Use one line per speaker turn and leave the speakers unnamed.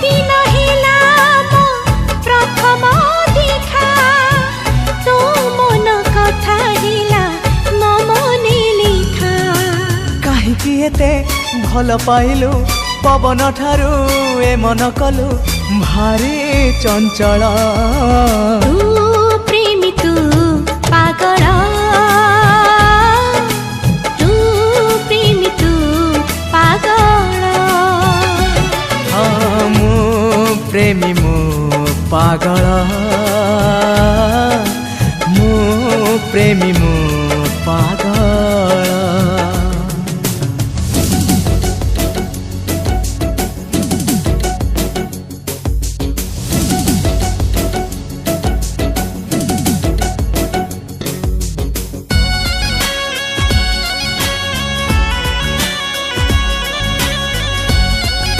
दिन हेला मो प्रथम देखा तो मन कथा हिला मो मने लिखा
काहीकि एते भल पाइलु पवन ठारू ए मन कलु भारी चंचल
तू प्रेमी तू पागल तू प्रेमी तू पागल
हाँ मु प्रेमी मु पागल मु प्रेमी मु पागल।